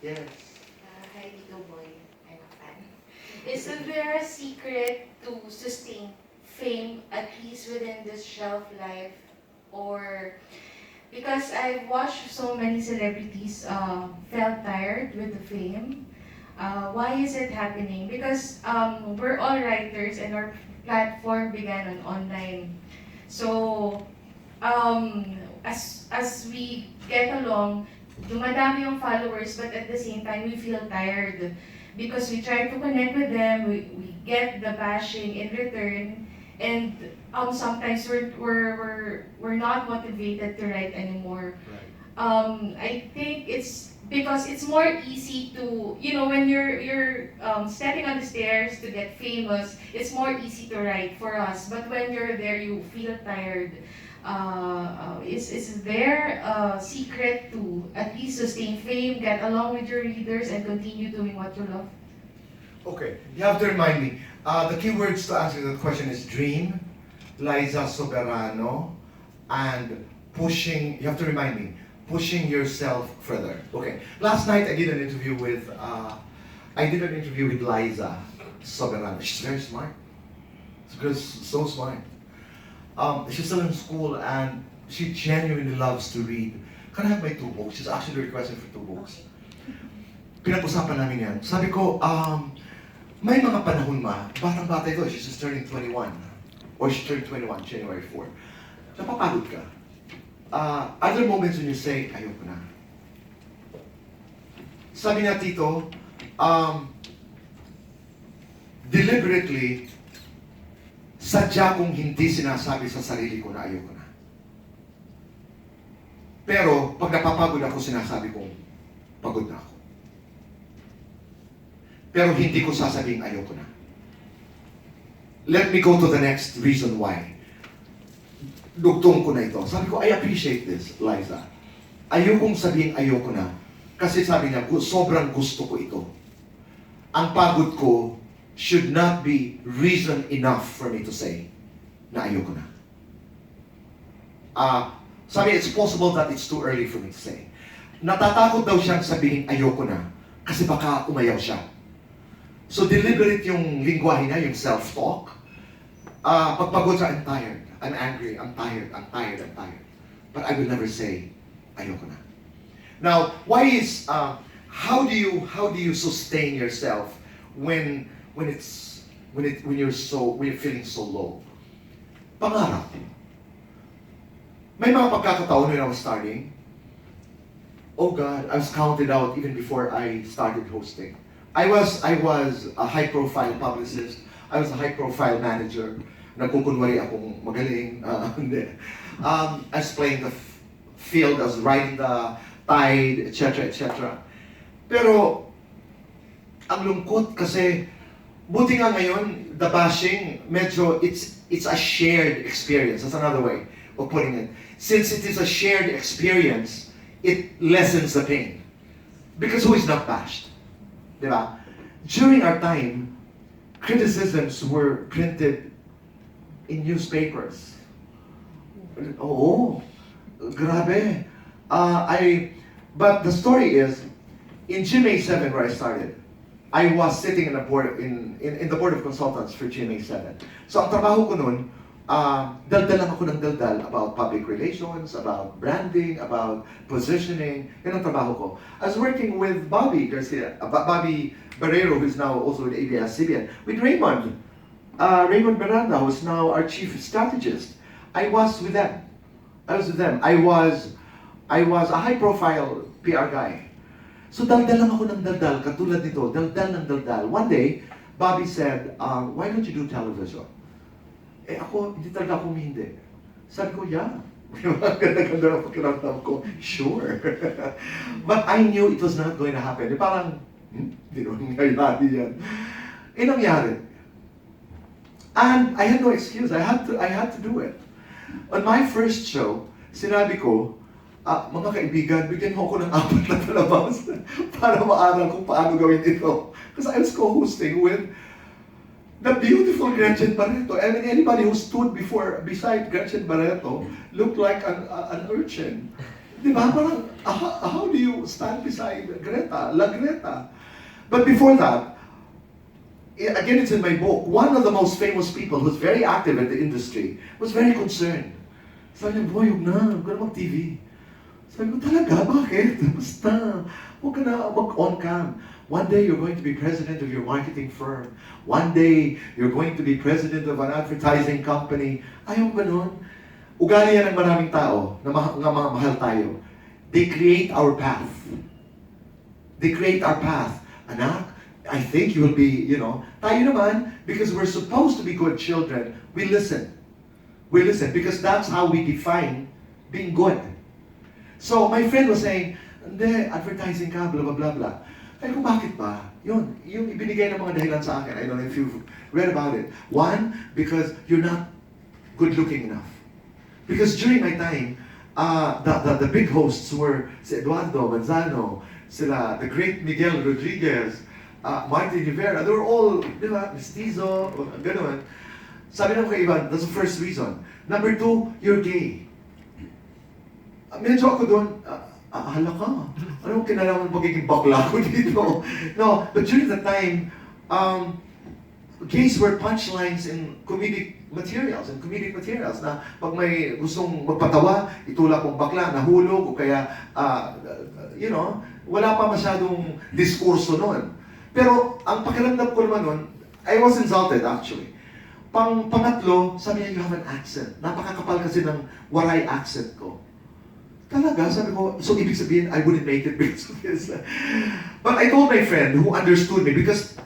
Yes. Hi, Tito Boy. I'm a fan. Is there a secret to sustain fame, at least within this shelf life? Or, because I've watched so many celebrities felt tired with the fame. Why is it happening? Because we're all writers and our platform began on online. So, as we get along, dumadami yung followers, but at the same time, we feel tired. Because we try to connect with them, we get the bashing in return, and sometimes we're not motivated to write anymore. Right. I think it's because it's more easy to, when you're stepping on the stairs to get famous, it's more easy to write for us. But when you're there, you feel tired. Is there a secret to at least sustain fame, get along with your readers, and continue doing what you love? Okay, you have to remind me. The keywords to answer that question is dream, Liza Soberano, and pushing. You have to remind me. Pushing yourself further. Okay. Last night I did an interview with Liza Soberano. She's very smart. She's so smart. She's still in school and she genuinely loves to read. Can I have my 2 books? She's actually requesting for 2 books. Pinag-usapan namin yan. Sabi ko, may mga panahon batang-bata ito, she's just turning 21. Or she turned 21, January 4. Napapagod ka. Other moments when you say, ayoko na. Sabi nga Tito, deliberately, sadya kong hindi sinasabi sa sarili ko na ayoko na. Pero, pag napapagod ako, sinasabi kong, pagod na ako. Pero hindi ko sasabing ayoko na. Let me go to the next reason why. Dugtong ko na ito. Sabi ko, I appreciate this, Liza. Ayokong sabihin ayoko na. Kasi sabi niya, sobrang gusto ko ito. Ang pagod ko should not be reason enough for me to say na ayoko na. Sabi, it's possible that it's too early for me to say. Natatakot daw siyang sabihin ayoko na kasi baka umayaw siya. So deliberate yung lingwahe niya, yung self-talk. Pagpagod siya, I'm tired, I'm angry, I'm tired. But I will never say, ayoko na. Now, why is, how do you sustain yourself when you're feeling so low? Pangarap. May mga pagkakataon when I was starting, oh God, I was counted out even before I started hosting. I was a high-profile publicist. I was a high-profile manager. Nagkukunwari akong magaling. I was playing the field. I was riding the tide, etc., etc. Pero, ang lungkot kasi, buti nga ngayon, the bashing, medyo, it's a shared experience. That's another way of putting it. Since it is a shared experience, it lessens the pain. Because who is not bashed? Diba? During our time, criticisms were printed in newspapers. Oo, grabe. But the story is, in GMA7 where I started, I was sitting in the board of consultants for GMA7. So ang trabaho ko nun, daldal lang ako ng daldal about public relations, about branding, about positioning. Yan ang trabaho ko. I was working with Bobby Barrero, who is now also with ABS-CBN, with Raymond Miranda, who is now our chief strategist. I was with them. I was a high-profile PR guy. So daldal lang ako ng daldal, katulad nito, daldal ng daldal. One day, Bobby said, why don't you do television? Ako, hindi talaga ako hindi. Sabi ko, yeah. Ganda-ganda ang pakiramdam ko, sure. But I knew it was not going to happen. Parang, hindi naman nangyayari yan. Nangyari. And I had no excuse. I had to do it. On my first show, sinabi ko, mga kaibigan, bigyan mo ako ng 4 na palabas para maaral kung paano gawin ito. Because I was co-hosting with the beautiful Gretchen Barreto. I mean, anybody who stood beside Gretchen Barreto looked like an urchin. Di ba? Parang, how do you stand beside Greta? La Greta. But before that, again, it's in my book, one of the most famous people who's very active in the industry was very concerned. Sabi niya, boy, huwag ka na mag-TV. Sabi ko, talaga? Bakit? Basta, huwag ka na mag-on cam. One day, you're going to be president of your marketing firm. One day, you're going to be president of an advertising company. Ayaw ba nun? Ugali yan ng maraming tao na mga mahal tayo. They create our path. They create our path. Anak, I think you will be, tayo naman, because we're supposed to be good children, we listen. We listen, because that's how we define being good. So, my friend was saying, hindi, advertising ka, blah, blah, blah, blah. Ay, kung bakit ba? Yung ibinigay ng mga dahilan sa akin, I don't know if you've read about it. One, because you're not good-looking enough. Because during my time, the big hosts were si Eduardo Manzano, the great Miguel Rodriguez, Martin Rivera, they were all, di ba, mestizo, gano'n. Sabi ng kaiban, that's the first reason. Number two, you're gay. Medyo ako doon, hala ka. Anong kinalaman pagiging bakla ko dito? No, but during the time, gays were punchlines in comedic materials, na pag may gustong magpatawa, itulak mong bakla, nahulog, o kaya, wala pa masyadong diskurso noon. Pero, ang pakiramdam ko naman noon, I was insulted actually. Pangatlo, sabi niya, you have an accent. Napakakapal kasi ng Waray accent ko. Talaga, sabi ko, so ibig sabihin, I wouldn't make it because of this. But I told my friend who understood me, because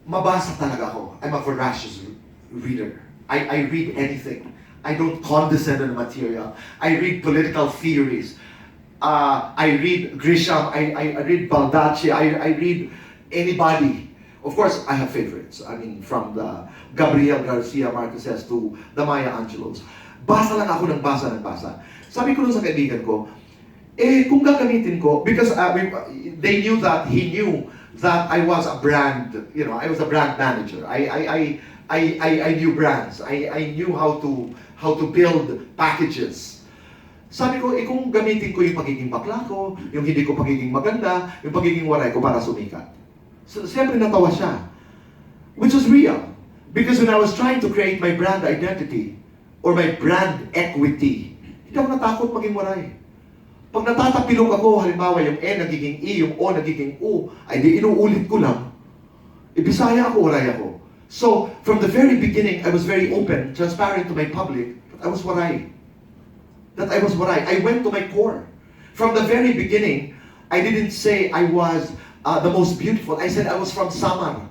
mabasa talaga ako. I'm a voracious reader. I read anything. I don't condescend on the material. I read political theories. I read Grisham. I read Baldacci. I read anybody. Of course, I have favorites. I mean, from the Gabriel Garcia Marquez to the Maya Angelos. Basa lang ako ng basa. Sabi ko nun sa kaibigan ko, kung gagamitin ko, because they knew that he knew that I was a brand, I was a brand manager. I knew brands. I knew how to build packages. Sabi ko, kung gamitin ko yung pagiging bakla ko, yung hindi ko pagiging maganda, yung pagiging waray ko para sumikat. So, siyempre natawa siya. Which was real. Because when I was trying to create my brand identity, or my brand equity, hindi ako natakot maging waray. Pag natatapilok ako, halimbawa yung E nagiging E, yung O nagiging U, ay di inuulit ko lang. Ibisaya ako, waray ako. So, from the very beginning, I was very open, transparent to my public, that I was waray. I went to my core. From the very beginning, I didn't say I was the most beautiful. I said I was from Samar.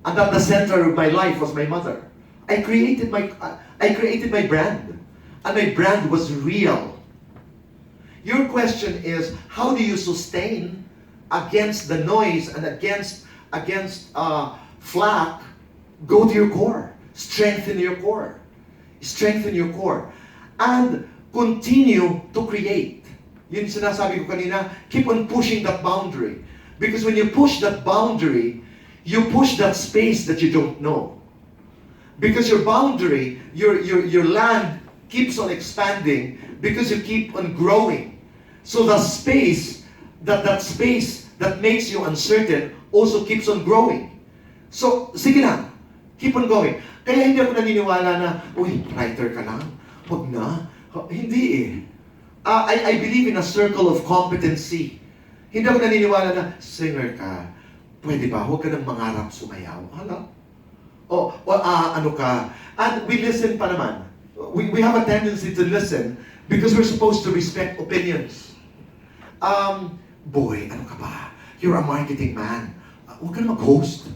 And that the center of my life was my mother. I created my brand. And my brand was real. Your question is, how do you sustain against the noise and against flack? Go to your core. Strengthen your core. And continue to create. Yun sinasabi ko kanina, keep on pushing that boundary. Because when you push that boundary, you push that space that you don't know. Because your boundary, your land keeps on expanding because you keep on growing. So the space, that space that makes you uncertain also keeps on growing. So, sige lang, keep on going. Kaya hindi ako naniniwala na, uy, writer ka lang, huwag na. Hindi eh. I believe in a circle of competency. Hindi ako naniniwala na, singer ka, pwede ba, huwag ka nang mangarap sumayaw. Hala? Ano ka? And we listen pa naman. We have a tendency to listen because we're supposed to respect opinions. Boy, ano ka ba? You're a marketing man. Huwag ka na mag-host.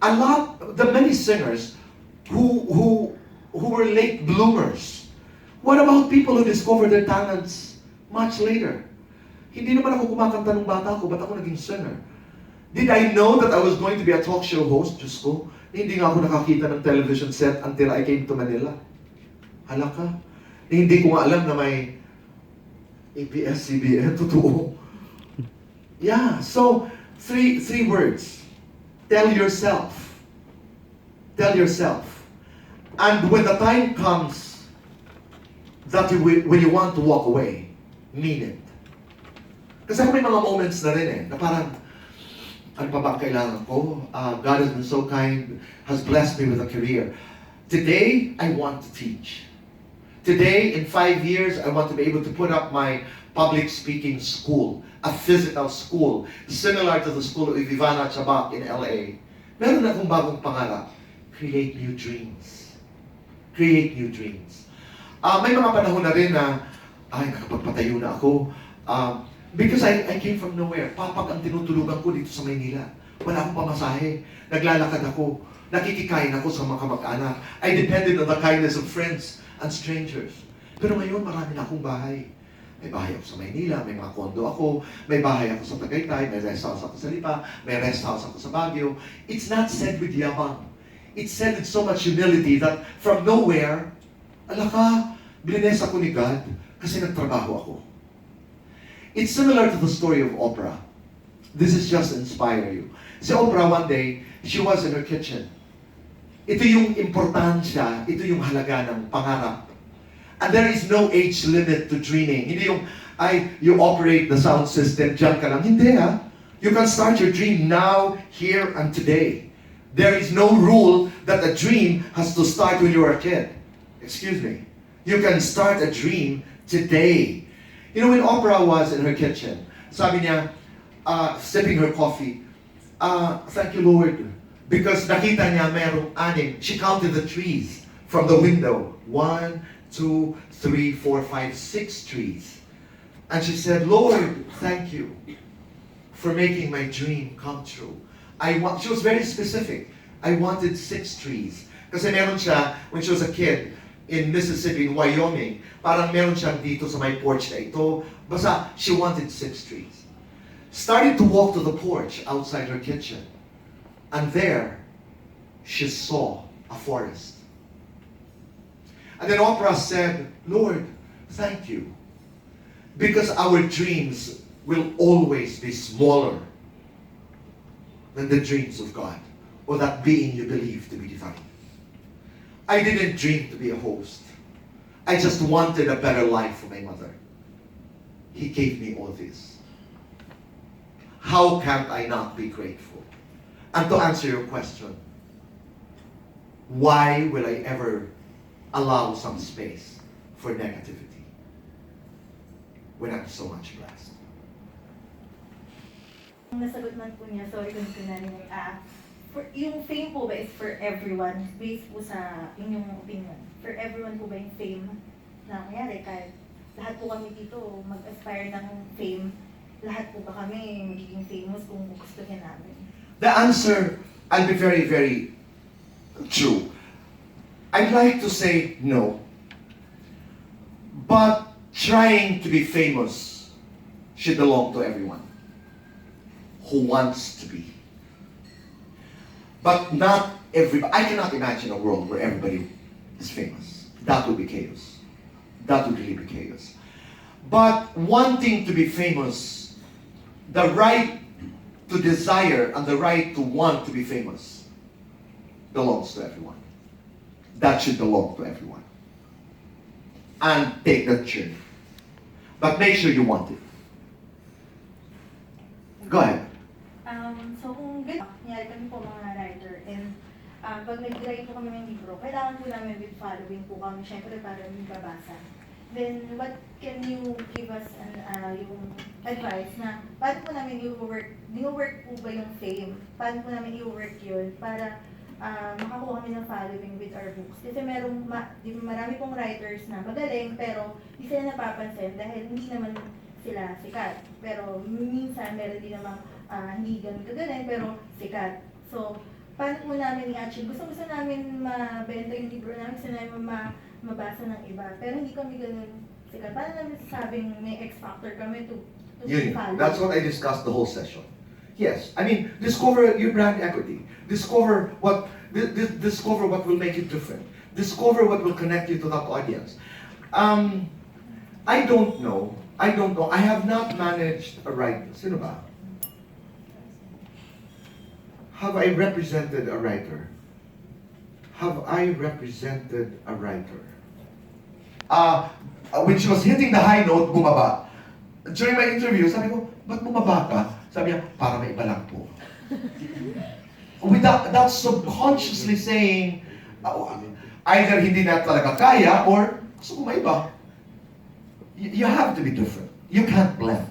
The many singers who were late bloomers. What about people who discovered their talents much later? Hindi naman ako kumakanta ng bata ko, ba't ako naging singer? Did I know that I was going to be a talk show host? Diyos ko, hindi nga ako nakakita ng television set until I came to Manila. Hala ka? Hindi ko nga alam na may ABS-CBN, totoo. Yeah, so, three words. Tell yourself. Tell yourself. And when the time comes that when you want to walk away, mean it. Kasi ako may mga moments na rin na parang, ano pa ba ang kailangan ko? God has been so kind, has blessed me with a career. Today, I want to teach. Today, in 5 years, I want to be able to put up my public speaking school, a physical school, similar to the school of Ibinababa in LA. Meron akong bagong pangarap. Create new dreams. Create new dreams. May mga panahon na rin na, nakapagpatayo na ako. Because I came from nowhere. Papag ang tinutulugan ko dito sa Maynila. Wala akong pamasahe. Naglalakad ako. Nakikikain ako sa mga kamag-anak. I depended on the kindness of friends and strangers. Pero ngayon, marami na akong bahay. May bahay ako sa Maynila, may mga kondo ako, may bahay ako sa Tagaytay, may rest house ako sa Lipa, may rest house ako sa Baguio. It's not said with yabang. It's said with so much humility that from nowhere, blines ako ni God kasi nagtrabaho ako. It's similar to the story of Oprah. This is just to inspire you. Si Oprah one day, she was in her kitchen. Ito yung importansya, ito yung halaga ng pangarap. And there is no age limit to dreaming. Hindi yung, you operate the sound system, dyan ka lang. Hindi You can start your dream now, here, and today. There is no rule that a dream has to start when you are a kid. Excuse me. You can start a dream today. You know, when Oprah was in her kitchen, sabi niya, sipping her coffee, thank you, Lord. Because nakita niya merong 6. She counted the trees from the window. 1, 2, 3, 4, 5, 6 trees. And she said, Lord, thank you for making my dream come true. She was very specific. I wanted 6 trees. Kasi meron siya, when she was a kid, in Mississippi, in Wyoming, parang meron siyang dito sa my porch na ito. Basta, she wanted 6 trees. Started to walk to the porch outside her kitchen. And there, she saw a forest. And then Oprah said, Lord, thank you. Because our dreams will always be smaller than the dreams of God, or that being you believe to be divine. I didn't dream to be a host. I just wanted a better life for my mother. He gave me all this. How can I not be grateful? And to answer your question, why will I ever allow some space for negativity when I'm so much blessed? Nasagot man po niya, sorry kung kunaninig. Yung fame po ba is for everyone? Based po sa inyong opinion. For everyone po ba yung fame na nangyari? Kahit lahat po kami dito mag-aspire ng fame, lahat po ba kami magiging famous kung gusto niya namin? The answer, I'll be very, very true. I'd like to say no. But trying to be famous should belong to everyone who wants to be. But not everybody. I cannot imagine a world where everybody is famous. That would be chaos. That would really be chaos. But wanting to be famous, the right to desire and the right to want to be famous belongs to everyone. That should belong to everyone. And take that journey. But make sure you want it. Go ahead. So kung gano'n, nangyari kami po mga writer, and pag nag-write po kami ng libro, kailangan po namin with following po kami, syempre para babasa. Then, what can you give us yung advice na paano po namin i-work po ba yung fame? Paano po namin i-work yun para makakuha kami ng following with our books? Kasi marami pong writers na magaling pero hindi sila napapansin dahil hindi naman sila sikat. Pero minsan meron din namang hindi ganun kagaling pero sikat. So, paano po namin i-achieve? Gusto namin mabenta yung libro namin, gusto namin mabasa ng iba. Pero hindi kami ganun sikat. Paano namin sasabing may X factor kami to follow? That's what I discussed the whole session. Yes, I mean, discover your brand equity. Discover what will make you different. Discover what will connect you to that audience. I don't know. I have not managed a writer. Sino ba? Have I represented a writer? Have I represented a writer? When she was hitting the high note, bumaba. During my interview, sabi ko, ba't bumaba ka? Sabi niya, para may iba lang po. That's subconsciously saying, either hindi na talaga kaya, or gusto ko may iba. You have to be different. You can't blend.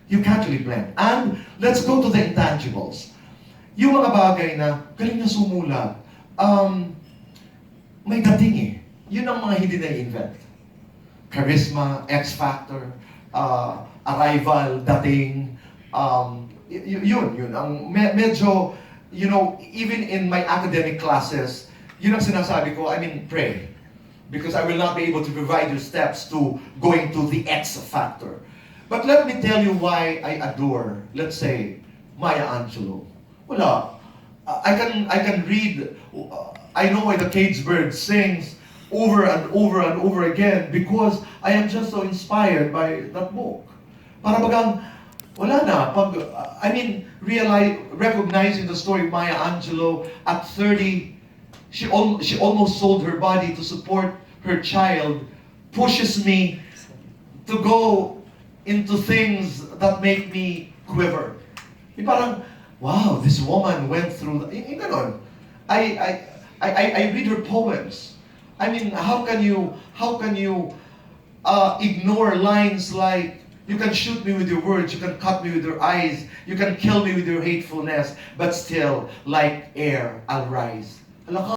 You can't really blend. And let's go to the intangibles. Yung mga bagay na galing na sumulat, may dating eh. Yun ang mga hindi na-invent. Charisma, X-factor, arrival, dating, yun. Ang medyo, you know, even in my academic classes, yun ang sinasabi ko, pray. Because I will not be able to provide you steps to going to the X-factor. But let me tell you why I adore, let's say, Maya Angelou. Wala. I can read, I know why the cage bird sings over and over and over again because I am just so inspired by that book. Para bagang, wala na. Recognizing the story of Maya Angelou at 30, she almost sold her body to support her child, pushes me to go into things that make me quiver. Yung parang, wow, this woman went through, yung ganon. I read her poems. How can you ignore lines like, you can shoot me with your words, you can cut me with your eyes, you can kill me with your hatefulness, but still, like air, I'll rise.